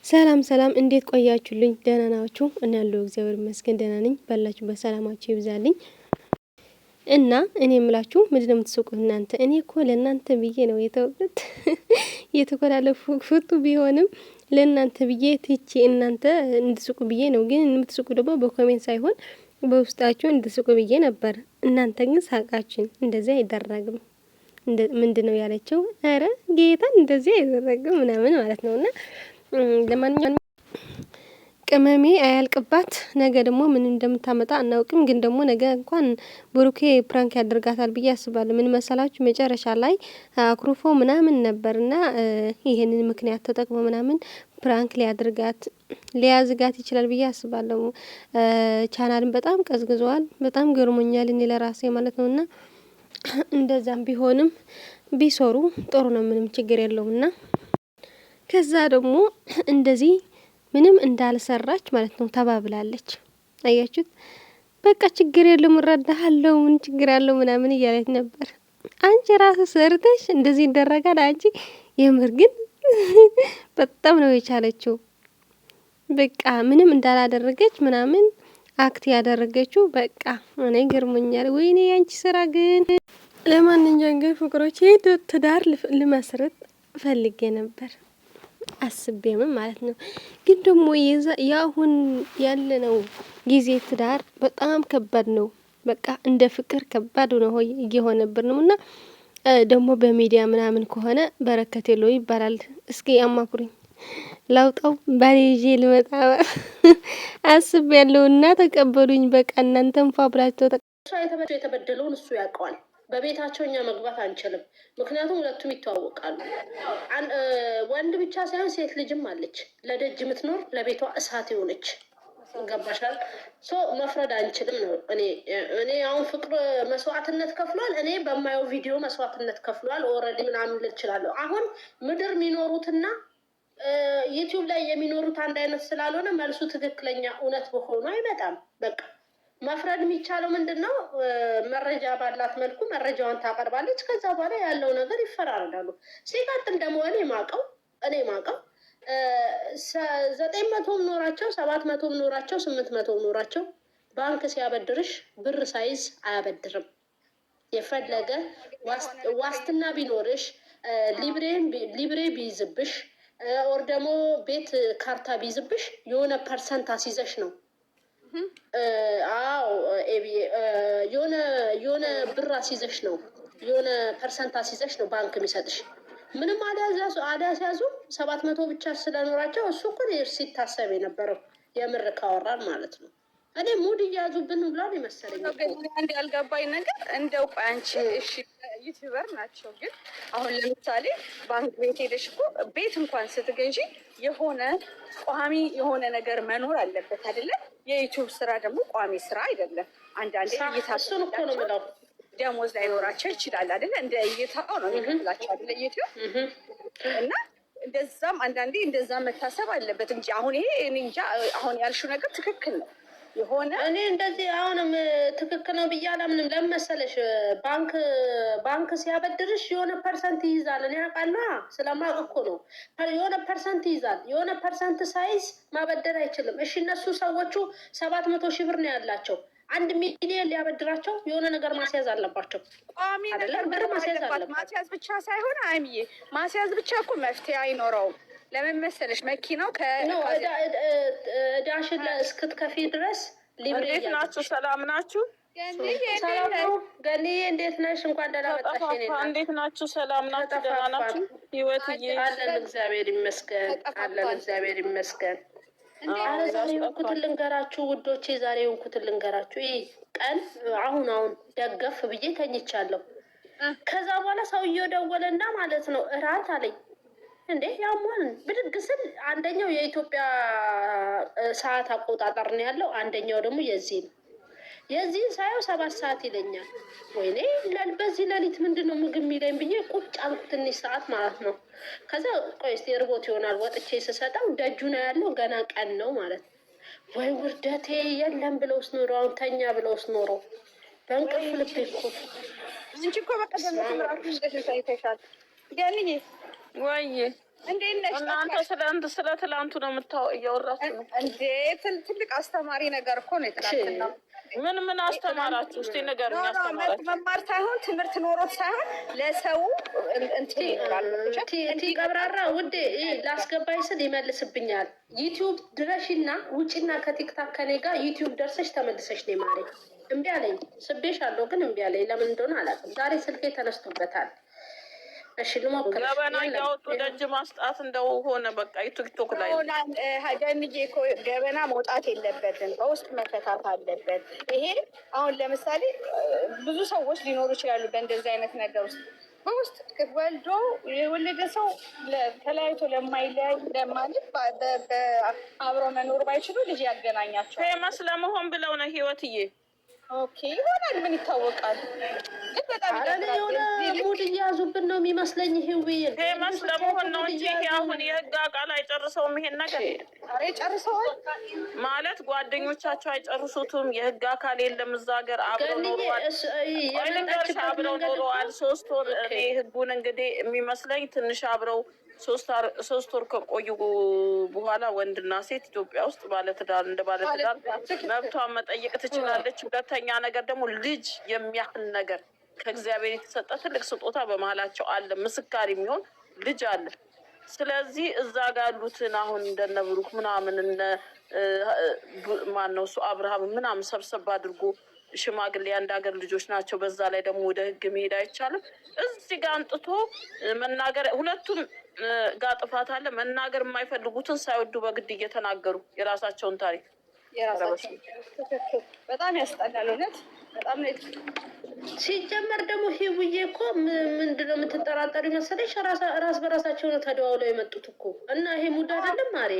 ሰላም ሰላም፣ እንዴት ቆያችሁልኝ? ደህና ናችሁ? እኔ ያለው እግዚአብሔር ይመስገን ደህና ነኝ። ባላችሁበት ሰላማችሁ ይብዛልኝ። እና እኔ የምላችሁ ምንድነው የምትስቁት እናንተ? እኔ እኮ ለእናንተ ብዬ ነው የተውኩት የተኮላለፉ ፍቱ ቢሆንም ለእናንተ ብዬ ትቼ እናንተ እንድስቁ ብዬ ነው። ግን የምትስቁ ደግሞ በኮሜንት ሳይሆን በውስጣችሁ እንድስቁ ብዬ ነበር። እናንተ ግን ሳቃችን እንደዚህ አይደረግም። ምንድነው ያለችው? አረ ጌታን እንደዚህ አይደረግም ምናምን ማለት ነውና ለማንኛውም ቅመሜ አያልቅባት። ነገ ደግሞ ምን እንደምታመጣ አናውቅም። ግን ደግሞ ነገ እንኳን ብሩኬ ፕራንክ ያደርጋታል ብዬ አስባለሁ። ምን መሰላችሁ? መጨረሻ ላይ አኩርፎ ምናምን ነበርና ይሄንን ምክንያት ተጠቅሞ ምናምን ፕራንክ ሊያዝጋት ይችላል ብዬ አስባለሁ። ቻናልን በጣም ቀዝቅዟል። በጣም ገርሞኛል እኔ ለራሴ ማለት ነውና እንደዛም ቢሆንም ቢሰሩ ጥሩ ነው። ምንም ችግር የለውምና ከዛ ደግሞ እንደዚህ ምንም እንዳልሰራች ማለት ነው ተባብላለች። አያችሁት? በቃ ችግር የለም እረዳሃለሁ፣ ምን ችግር አለው ምናምን እያለች ነበር። አንቺ ራስ ሰርተሽ እንደዚህ ይደረጋል? አንቺ የምር ግን በጣም ነው የቻለችው። በቃ ምንም እንዳላደረገች ምናምን አክት ያደረገችው በቃ እኔ ገርሞኛል። ወይኔ ያንቺ ስራ ግን። ለማንኛውም ግን ፍቅሮቼ ትዳር ልመስረት ፈልጌ ነበር አስቤም ማለት ነው። ግን ደግሞ የአሁን ያለነው ጊዜ ትዳር በጣም ከባድ ነው። በቃ እንደ ፍቅር ከባድ ነው እየሆነብን ነው። እና ደግሞ በሚዲያ ምናምን ከሆነ በረከት የለው ይባላል። እስኪ አማክሩኝ፣ ላውጣው ባሌ ይዤ ልመጣ አስቤያለሁና ተቀበሉኝ። በቃ እናንተም ፋብላችሁ የተበደለውን እሱ ያውቀዋል። በቤታቸው እኛ መግባት አንችልም። ምክንያቱም ሁለቱም ይተዋወቃሉ። ወንድ ብቻ ሳይሆን ሴት ልጅም አለች፣ ለደጅ የምትኖር ለቤቷ እሳት የሆነች ገባሻል። መፍረድ አንችልም ነው። እኔ አሁን ፍቅር መስዋዕትነት ከፍሏል። እኔ በማየው ቪዲዮ መስዋዕትነት ከፍሏል። ኦልሬዲ ምናምን ልል እችላለሁ። አሁን ምድር የሚኖሩትና ዩቲዩብ ላይ የሚኖሩት አንድ አይነት ስላልሆነ መልሱ ትክክለኛ እውነት በሆኑ አይመጣም። በቃ መፍረድ የሚቻለው ምንድን ነው? መረጃ ባላት መልኩ መረጃዋን ታቀርባለች። ከዛ በኋላ ያለው ነገር ይፈራረዳሉ። ሲቀጥል ደግሞ እኔ ማቀው 900 ኖራቸው 700 ኖራቸው 800 ኖራቸው ባንክ ሲያበድርሽ ብር ሳይዝ አያበድርም። የፈለገ ዋስትና ቢኖርሽ ሊብሬ ቢይዝብሽ ኦር ደግሞ ቤት ካርታ ቢይዝብሽ የሆነ ፐርሰንት አስይዘሽ ነው። አዎ የሆነ ብር አስይዘሽ ነው፣ የሆነ ፐርሰንት አስይዘሽ ነው ባንክ የሚሰጥሽ። ምንም አልያዙ 700 ብቻ ስለኖራቸው እሱ እኮ ሲታሰብ የነበረው የምር ካወራን ማለት ነው። እኔ ሙድ እያያዙብን ብሏል ይመሰለኝ። አንድ ያልገባኝ ነገር እንደው አንቺ እሺ ዩቲዩበር ናቸው፣ ግን አሁን ለምሳሌ ባንክ ቤት ሄደሽ እኮ ቤት እንኳን ስትገዢ የሆነ ቋሚ የሆነ ነገር መኖር አለበት አይደለ? የዩቲዩብ ስራ ደግሞ ቋሚ ስራ አይደለም። አንዳንዴ እሱን እኮ ነው የምለው። ደሞዝ ላይኖራቸው ይችላል አይደለ? እንደ እይታው ነው የሚከፍላቸው አይደለ ዩቲዩብ። እና እንደዛም አንዳንዴ እንደዛ መታሰብ አለበት እንጂ አሁን ይሄ እኔ እንጃ። አሁን ያልሽው ነገር ትክክል ነው የሆነ እኔ እንደዚህ አሁንም ትክክል ነው ብዬ አላምንም። ለምን መሰለሽ? ባንክ ሲያበድርሽ የሆነ ፐርሰንት ይይዛል። እኔ አውቃለሁ፣ ስለማውቅ እኮ ነው። የሆነ ፐርሰንት ይይዛል። የሆነ ፐርሰንት ሳይዝ ማበደር አይችልም። እሺ እነሱ ሰዎቹ 700 ሺህ ብር ነው ያላቸው። 1 ሚሊዮን ሊያበድራቸው የሆነ ነገር ማስያዝ አለባቸው። ቋሚ ነገር ብር ማስያዝ አለባቸው። ማስያዝ ብቻ ሳይሆን አይምዬ ማስያዝ ብቻ እኮ መፍትሄ አይኖረውም። ለምን መሰለሽ? መኪናው ዳሽን እስክትከፊ ድረስ ሊብሬ። እንዴት ናችሁ? ሰላም ናችሁ? ሰላም ነው። ገኒዬ እንዴት ነሽ? እንኳን ደህና መጣሽ። እንዴት ናችሁ? ሰላም ናችሁ? ደህና ናችሁ? ህይወትዬ አለን፣ እግዚአብሔር ይመስገን አለን፣ እግዚአብሔር ይመስገን። ዛሬ የሆንኩትን ልንገራችሁ ውዶቼ፣ ዛሬ የሆንኩትን ልንገራችሁ። ይህ ቀን አሁን ደገፍ ብዬ ተኝቻለሁ። ከዛ በኋላ ሰውዬው ደወለና ማለት ነው እራት አለኝ። እንዴ ያሟን ብድግ ስል አንደኛው የኢትዮጵያ ሰዓት አቆጣጠር ነው ያለው፣ አንደኛው ደግሞ የዚህን ሳየው 7 ሰዓት ይለኛል። ወይኔ በዚህ ሌሊት ምንድነው ምግብ የሚለኝ ብዬ ቁጭ አልኩ ትንሽ ሰዓት ማለት ነው። ከዛ ቆይ እስኪ እርቦት ይሆናል ወጥቼ ስሰጠው ደጁ ነው ያለው፣ ገና ቀን ነው ማለት ነው። ወይ ውርደቴ! የለም ብለውስ ኖሮ አሁን ተኛ ብለውስ ኖሮ በእንቅልፍ ልቤ እኮ እንጂ እኮ በቃ ደምት ምራቱ እንደዚህ ሳይተሻል ገንዬ ወይ እንዴት ነሽ? እናንተ ስለ ትላንቱ ነው እያወራችሁ ነው እንዴ? ትልቅ አስተማሪ ነገር እኮ ነው ትላንትና። ምን አስተማራችሁ? እስቲ ንገሩኝ። አስተማራችሁ መማር ሳይሆን ትምህርት ኖሮት ሳይሆን ለሰው እንትን ይኖራል። ቲ ቀብራራ ውዴ ላስገባኝ ስል ይመልስብኛል። ዩቲዩብ ድረሽና ውጪና ከቲክታክ ከኔ ጋር ዩቲዩብ ደርሰሽ ተመልሰሽ ነው ማሪ። እምቢ አለኝ። ስቤሻለሁ ግን እምቢ አለኝ። ለምን እንደሆነ አላውቅም። ዛሬ ስልኬ ተነስቶበታል። እሺ ልሞክር። ገበና እያወጡ ደጅ ማስጣት እንደው ሆነ በቃ ቲክቶክ ላይ ሀገንዬ እኮ ገበና መውጣት የለበትም፣ በውስጥ መፈታት አለበት። ይሄ አሁን ለምሳሌ ብዙ ሰዎች ሊኖሩ ይችላሉ በእንደዚህ አይነት ነገር ውስጥ በውስጥ ወልዶ የወለደ ሰው ተለያይቶ ለማይለያይ ለማለት አብሮ መኖር ባይችሉ ልጅ ያገናኛቸው ፌመስ ለመሆን ብለው ነው ህይወትዬ። ኦኬ ይሆናል፣ ምን ይታወቃል። ግን በጣም የሆነ ሙድ እያዙብን ነው የሚመስለኝ። ፌመስ ለመሆን ነው እንጂ አሁን የህግ አቃል አይጨርሰውም ይሄን ነገር። ኧረ ጨርሰዋል ማለት ጓደኞቻቸው አይጨርሱትም። የህግ አካል የለም እዛ ሀገር። አብረው ኖረዋል፣ አብረው ኖረዋል 3 ወር። እኔ ህጉን እንግዲህ የሚመስለኝ ትንሽ አብረው 3 ወር ከቆዩ በኋላ ወንድና ሴት ኢትዮጵያ ውስጥ ባለትዳር እንደ ባለትዳር መብቷን መጠየቅ ትችላለች። ሁለተኛ ነገር ደግሞ ልጅ የሚያህል ነገር ከእግዚአብሔር የተሰጠ ትልቅ ስጦታ በመሀላቸው አለ። ምስካር የሚሆን ልጅ አለ። ስለዚህ እዛ ጋር ያሉትን አሁን እንደነ ብሩክ ምናምን እነ ማን ነው እሱ አብርሃም ምናምን ሰብሰብ አድርጎ ሽማግሌ አንድ ሀገር ልጆች ናቸው። በዛ ላይ ደግሞ ወደ ህግ መሄድ አይቻልም። እዚህ ጋር አንጥቶ መናገር ሁለቱም ጋር ጥፋት አለ። መናገር የማይፈልጉትን ሳይወዱ በግድ እየተናገሩ የራሳቸውን ታሪክ በጣም ያስጠላል። እውነት በጣም ነው። ሲጀመር ደግሞ ሂውዬ እኮ ምንድነው የምትጠራጠሩ መሰለሽ? ራስ በራሳቸው ነው ተደዋውለው የመጡት እኮ እና ይሄ ሙድ አይደለም ማሬ።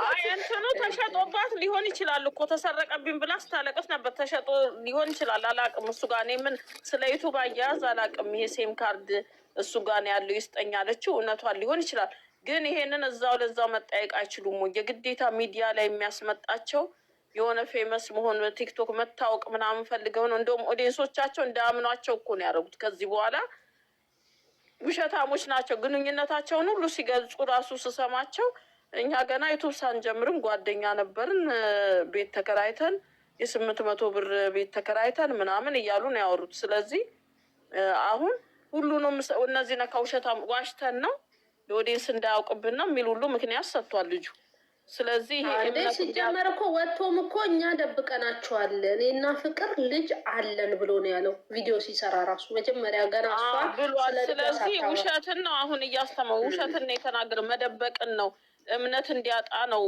አይ እንትኑ ተሸጦባት ሊሆን ይችላል እኮ ተሰረቀብኝ ብላ ስታለቅስ ነበር። ተሸጦ ሊሆን ይችላል፣ አላቅም። እሱ ጋር እኔ ምን ስለ ዩቱብ አያያዝ አላቅም። ይሄ ሴም ካርድ እሱ ጋር ነው ያለው ይስጠኝ አለችው። እውነቷን ሊሆን ይችላል፣ ግን ይሄንን እዛው ለዛው መጠየቅ አይችሉም ወይ? የግዴታ ሚዲያ ላይ የሚያስመጣቸው የሆነ ፌመስ መሆን በቲክቶክ መታወቅ ምናምን ፈልገው ነው። እንደውም ኦዲየንሶቻቸው እንዳያምኗቸው እኮ ነው ያደረጉት። ከዚህ በኋላ ውሸታሞች ናቸው። ግንኙነታቸውን ሁሉ ሲገልጹ ራሱ ስሰማቸው እኛ ገና ዩቱብ ሳንጀምርም ጓደኛ ነበርን፣ ቤት ተከራይተን የ800 ብር ቤት ተከራይተን ምናምን እያሉ ነው ያወሩት። ስለዚህ አሁን ሁሉንም እነዚህ ነካ ውሸታም ዋሽተን ነው ለኦዲየንስ እንዳያውቅብን ነው የሚል ሁሉ ምክንያት ሰጥቷል ልጁ። ስለዚህ ሲጀመር እኮ ወጥቶም እኮ እኛ ደብቀናቸዋል እኔና ፍቅር ልጅ አለን ብሎ ነው ያለው። ቪዲዮ ሲሰራ ራሱ መጀመሪያ ገና ብሏል። ስለዚህ ውሸትን ነው አሁን እያስተማው ውሸትን ነው የተናገረ፣ መደበቅን ነው እምነት እንዲያጣ ነው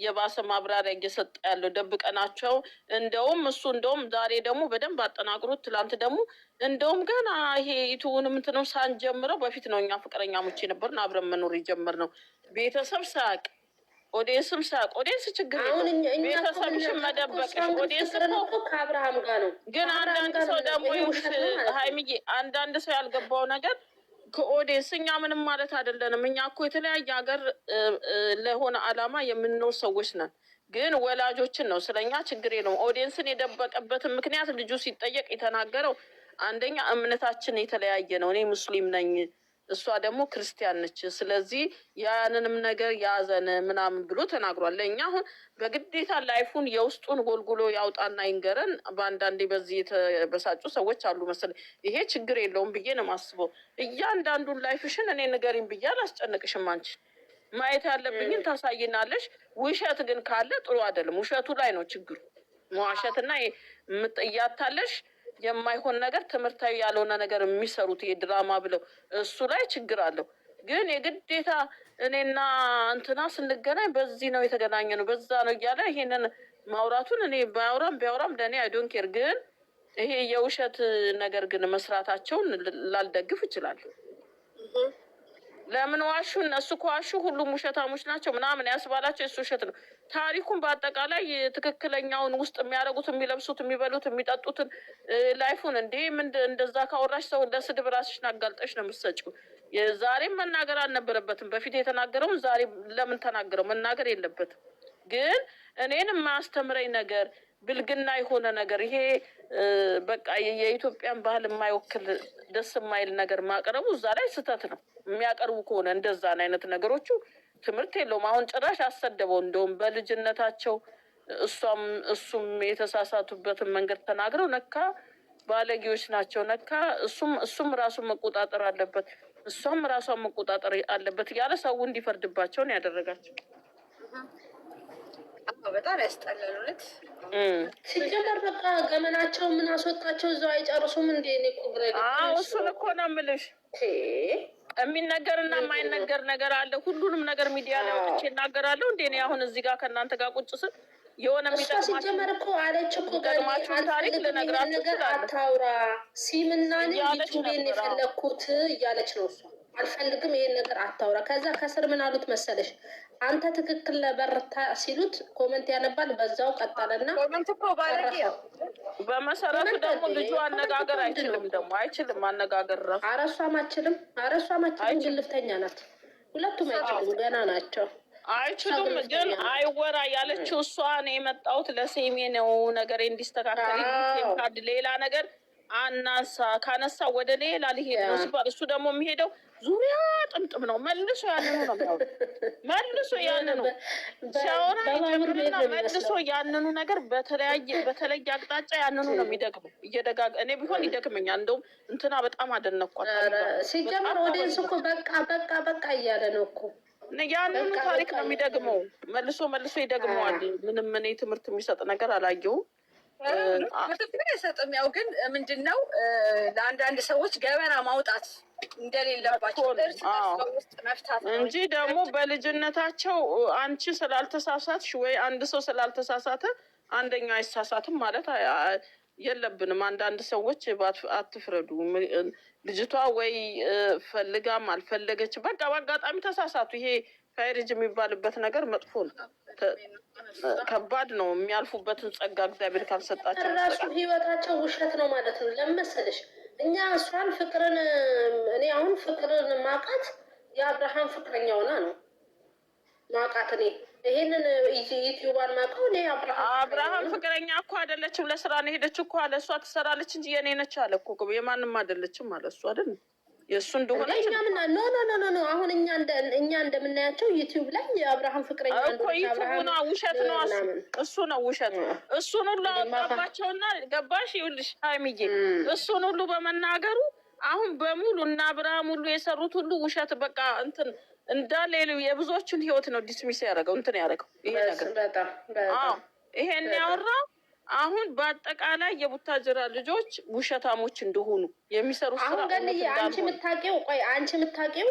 የባሰ ማብራሪያ እየሰጠ ያለው። ደብቀናቸው እንደውም እሱ እንደውም ዛሬ ደግሞ በደንብ አጠናቅሩት። ትላንት ደግሞ እንደውም ገና ይሄ ዩቱቡን ምንትነው ሳንጀምረው በፊት ነው እኛ ፍቅረኛሞች ነበርን አብረን መኖር የጀመርነው ቤተሰብ ሳያቅ ኦዲየንስም ሳያውቅ። ኦዲየንስ ችግር የለውም ቤተሰብሽን መደበቅሽ። ኦዲየንስ እኮ ከአብርሃም ጋር ነው። ግን አንዳንድ ሰው ደግሞ ሀይሚዬ አንዳንድ ሰው ያልገባው ነገር ከኦዲየንስ እኛ ምንም ማለት አይደለንም። እኛ እኮ የተለያየ ሀገር ለሆነ አላማ የምንኖር ሰዎች ነን። ግን ወላጆችን ነው ስለኛ ችግር የለውም። ኦዲየንስን የደበቀበትን ምክንያት ልጁ ሲጠየቅ የተናገረው አንደኛ እምነታችን የተለያየ ነው። እኔ ሙስሊም ነኝ፣ እሷ ደግሞ ክርስቲያን ነች። ስለዚህ ያንንም ነገር ያዘን ምናምን ብሎ ተናግሯል። ለእኛ አሁን በግዴታ ላይፉን የውስጡን ጎልጉሎ ያውጣና ይንገረን። በአንዳንዴ በዚህ የተበሳጩ ሰዎች አሉ መሰለኝ። ይሄ ችግር የለውም ብዬ ነው የማስበው። እያንዳንዱን ላይፍሽን እኔ ንገሪኝ ብዬ አላስጨንቅሽም። አንቺ ማየት ያለብኝን ታሳይናለሽ። ውሸት ግን ካለ ጥሩ አይደለም። ውሸቱ ላይ ነው ችግሩ። መዋሸትና እያታለሽ የማይሆን ነገር ትምህርታዊ ያልሆነ ነገር የሚሰሩት የድራማ ብለው እሱ ላይ ችግር አለው። ግን የግዴታ እኔና እንትና ስንገናኝ በዚህ ነው የተገናኘ ነው በዛ ነው እያለ ይሄንን ማውራቱን እኔ ቢያወራም ለእኔ አይዶን ኬር። ግን ይሄ የውሸት ነገር ግን መስራታቸውን ላልደግፍ እችላለሁ። ለምን ዋሹ? እነሱ ከዋሹ ሁሉም ውሸታሞች ናቸው ምናምን ያስባላቸው የሱ ውሸት ነው። ታሪኩን በአጠቃላይ ትክክለኛውን ውስጥ የሚያደርጉት የሚለብሱት፣ የሚበሉት፣ የሚጠጡትን ላይፉን እንዴ እንደዛ ካወራሽ ሰው ለስድብ ራስሽን አጋልጠሽ ነው የምትሰጪው። ዛሬም መናገር አልነበረበትም። በፊት የተናገረውን ዛሬ ለምን ተናገረው? መናገር የለበትም። ግን እኔን የማያስተምረኝ ነገር ብልግና የሆነ ነገር ይሄ በቃ የኢትዮጵያን ባህል የማይወክል ደስ የማይል ነገር ማቅረቡ እዛ ላይ ስህተት ነው። የሚያቀርቡ ከሆነ እንደዛን አይነት ነገሮቹ ትምህርት የለውም። አሁን ጭራሽ አሰደበው። እንደውም በልጅነታቸው እሱም የተሳሳቱበትን መንገድ ተናግረው ነካ ባለጌዎች ናቸው ነካ እሱም ራሱን መቆጣጠር አለበት እሷም ራሷን መቆጣጠር አለበት እያለ ሰው እንዲፈርድባቸው ነው ያደረጋቸው። በጣም ያስጠላል እውነት። ሲጀመር በቃ ገመናቸው ምን አስወጣቸው እዛው አይጨርሱም እንዴ? እኔ እኮ ግራ እሱን እኮ ነው የምልሽ። የሚነገርና የማይነገር ነገር አለ። ሁሉንም ነገር ሚዲያ ላይ ወጥቼ እናገራለሁ እንዴ? እኔ አሁን እዚህ ጋር ከእናንተ ጋር ቁጭ ስል የሆነ ሲጀመር እኮ አለች እኮ ታሪክ ልነግራችሁ አታውራ ሲምና ዩቱቤን የፈለግኩት እያለች ነው እሷ። አልፈልግም ይሄን ነገር አታውራ። ከዛ ከስር ምን አሉት መሰለሽ? አንተ ትክክል ለበርታ ሲሉት ኮመንት ያነባል። በዛው ቀጠለና ኮመንት እኮ ባለጌ። በመሰረቱ ደግሞ ልጁ አነጋገር አይችልም፣ ደግሞ አይችልም አነጋገር ራሱ። አረሷም አችልም ግልፍተኛ ናት። ሁለቱም አይችሉም፣ ገና ናቸው። አይችሉም ግን አይወራ ያለችው እሷ ነው። የመጣሁት ለሴሜ ነው ነገር እንዲስተካከል ካድ ሌላ ነገር አናሳ ካነሳ ወደ ሌላ ሊሄድ ነው ሲባል እሱ ደግሞ የሚሄደው ዙሪያ ጥምጥም ነው። መልሶ ያንኑ ነው መልሶ ያንኑ ሲያወራ ይጀምርና መልሶ ያንኑ ነገር በተለየ አቅጣጫ ያንኑ ነው የሚደግመው። እኔ ቢሆን ይደግመኛል። እንደውም እንትና በጣም አደነኳት። ሲጀምር ኦዲየንስ እኮ በቃ እያለ ነው እኮ ያንኑ ታሪክ ነው የሚደግመው። መልሶ ይደግመዋል። ምንም እኔ ትምህርት የሚሰጥ ነገር አላየሁም። ትምህርት አይሰጥም። ያው ግን ምንድን ነው ለአንዳንድ ሰዎች ገበና ማውጣት እንደሌለባቸው እርስ ውስጥ መፍታት እንጂ ደግሞ በልጅነታቸው አንቺ ስላልተሳሳትሽ ወይ አንድ ሰው ስላልተሳሳተ አንደኛው አይሳሳትም ማለት የለብንም። አንዳንድ ሰዎች አትፍረዱ። ልጅቷ ወይ ፈልጋም አልፈለገች በቃ በአጋጣሚ ተሳሳቱ። ይሄ ፋይሪጅ የሚባልበት ነገር መጥፎ ነው፣ ከባድ ነው። የሚያልፉበትን ጸጋ እግዚአብሔር ካልሰጣቸው ራሱ ህይወታቸው ውሸት ነው ማለት ነው። ለመሰለሽ እኛ እሷን እኔ አሁን ፍቅርን ማቃት የአብርሃም ፍቅረኛ ሆና ነው ማቃት። እኔ ይሄንን ዩቲዩባን ማቀው እኔ አብርሃም ፍቅረኛ እኮ አይደለችም። ለስራ ነው ሄደች እኮ አለ። እሷ ትሰራለች እንጂ የኔ ነች አለ እኮ። የማንም አይደለችም አለ እሱ አይደል? የእሱ እንደሆነ ኖ አሁን እኛ እንደምናያቸው ዩቲዩብ ላይ የአብርሃም ፍቅረኛ እኮ ዩቲዩብና ውሸት ነው። እሱ ነው ውሸት። እሱን ሁሉ አወጣባቸውና ገባሽ? ይኸውልሽ ሀይሚዬ እሱን ሁሉ በመናገሩ አሁን በሙሉ እና አብርሃም ሁሉ የሰሩት ሁሉ ውሸት በቃ እንትን እንዳለ የብዙዎችን ህይወት ነው ዲስሚስ ያደረገው እንትን ያደረገው ይሄ ነገር። ይሄን ያወራው አሁን በአጠቃላይ የቡታጅራ ልጆች ውሸታሞች እንደሆኑ የሚሰሩ ስራ አሁን ግን አንቺ የምታውቂው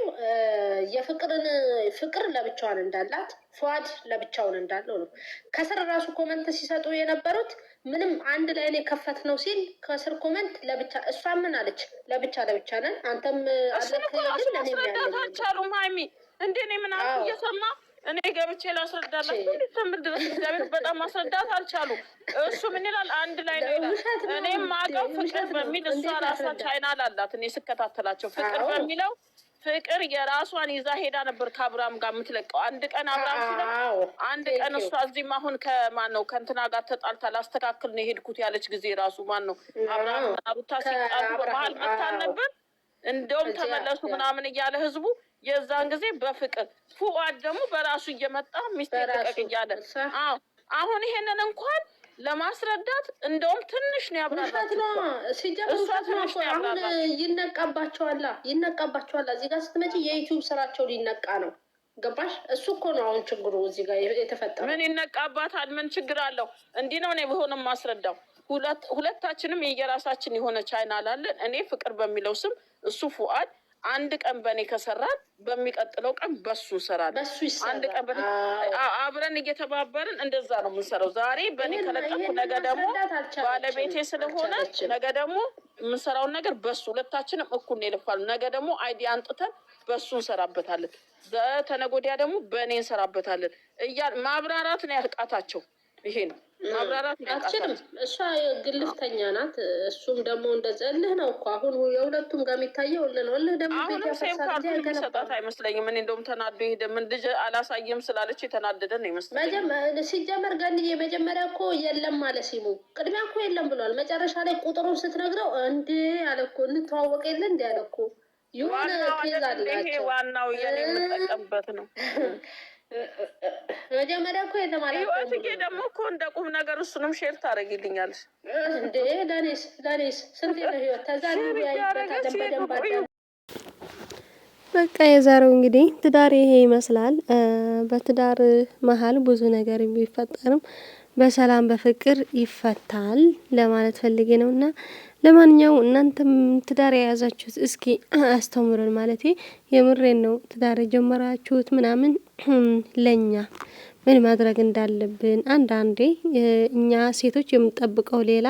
ፍቅር ለብቻዋን እንዳላት ፏድ ለብቻውን እንዳለው ነው። ከስር ራሱ ኮመንት ሲሰጡ የነበሩት ምንም አንድ ላይ ነው የከፈት ነው ሲል ከስር ኮመንት ለብቻ እሷ ምን አለች? ለብቻ ነን አንተም ማስረዳት አልቻሉም። ሀይሚ እንዴ እኔ ምን አልኩ እየሰማ እኔ ገብቼ ላስረዳላችሁ እንድትምር ድረስ እግዚአብሔር በጣም ማስረዳት አልቻሉ። እሱ ምን ይላል? አንድ ላይ ነው ይላል። እኔም ማቀው ፍቅር በሚል እሷ ራሷ ቻይናል አላት። እኔ ስከታተላቸው ፍቅር በሚለው ፍቅር የራሷን ይዛ ሄዳ ነበር ከአብርሃም ጋር የምትለቀው። አንድ ቀን አብርሃም ሲለው አንድ ቀን እሷ እዚህም አሁን ከማን ነው ከእንትና ጋር ተጣልታ ላስተካክል ነው የሄድኩት ያለች ጊዜ ራሱ ማን ነው አብርሃም ሩታ ሲጣሉ በመሀል መታን ነበር። እንደውም ተመለሱ ምናምን እያለ ህዝቡ የዛን ጊዜ በፍቅር ፉአድ ደግሞ በራሱ እየመጣ ሚስቴር ልቀቅ እያለ አሁን ይሄንን እንኳን ለማስረዳት እንደውም ትንሽ ነው ያብራራት ነው ሲጀምሩ አሁን ይነቃባቸዋል። እዚህ ጋር ስትመጪ የዩቲዩብ ስራቸው ሊነቃ ነው። ገባሽ? እሱ እኮ ነው አሁን ችግሩ እዚህ ጋር የተፈጠረው። ምን ይነቃባታል? ምን ችግር አለው? እንዲህ ነው እኔ በሆነም ማስረዳው። ሁለታችንም የየራሳችን የሆነ ቻናል አለን። እኔ ፍቅር በሚለው ስም እሱ ፉአድ አንድ ቀን በእኔ ከሰራን በሚቀጥለው ቀን በሱ እንሰራለን። አንድ ቀን አብረን እየተባበርን እንደዛ ነው የምንሰራው። ዛሬ በእኔ ከለቀኩ ነገ ደግሞ ባለቤቴ ስለሆነ ነገ ደግሞ የምንሰራውን ነገር በሱ ሁለታችንም እኩል ነው የለፋል። ነገ ደግሞ አይዲያ አንጥተን በሱ እንሰራበታለን። በተነገ ወዲያ ደግሞ በእኔ እንሰራበታለን እያል ማብራራት ነው ያልቃታቸው። ይሄ ነው ማብራራት አትችልም። እሷ ግልፍተኛ ናት። እሱም ደግሞ እንደዛ እልህ ነው እኮ አሁን የሁለቱም ጋር የሚታየው እልህ ነው። እልህ ደግሞ አሁንም ሴም ካርቱን የሚሰጣት አይመስለኝም። እኔ እንደውም ተናዶ ሄደ። ምን ልጅ አላሳየም ስላለች የተናደደ ነው ይመስለኝ። ሲጀመር ገንዬ መጀመሪያ እኮ የለም አለ ሲሙ። ቅድሚያ እኮ የለም ብሏል። መጨረሻ ላይ ቁጥሩን ስትነግረው እንዴ አለ እኮ እንተዋወቅ የለ እንዲ አለ እኮ የሆነ ኬዝ አላቸው። ዋናው የኔ የምጠቀምበት ነው። መጀመሪያ እኮ የለም አለ። ህይወትዬ ደግሞ እኮ እንደ ቁም ነገር እሱንም ሼር ታደርጊልኛለሽ እንዴ? ለኔስ ስንት ነው ህይወት ተዛሪ ያይበታለን በደንብ። በቃ የዛሬው እንግዲህ ትዳር ይሄ ይመስላል። በትዳር መሀል ብዙ ነገር ቢፈጠርም በሰላም በፍቅር ይፈታል ለማለት ፈልጌ ነውና ለማንኛውም እናንተም ትዳር የያዛችሁት እስኪ አስተምሩን። ማለት የምሬን ነው። ትዳር የጀመራችሁት ምናምን ለኛ ምን ማድረግ እንዳለብን አንዳንዴ እኛ ሴቶች የምንጠብቀው ሌላ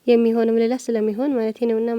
የሚሆንም ሌላ ስለሚሆን ማለት ነውና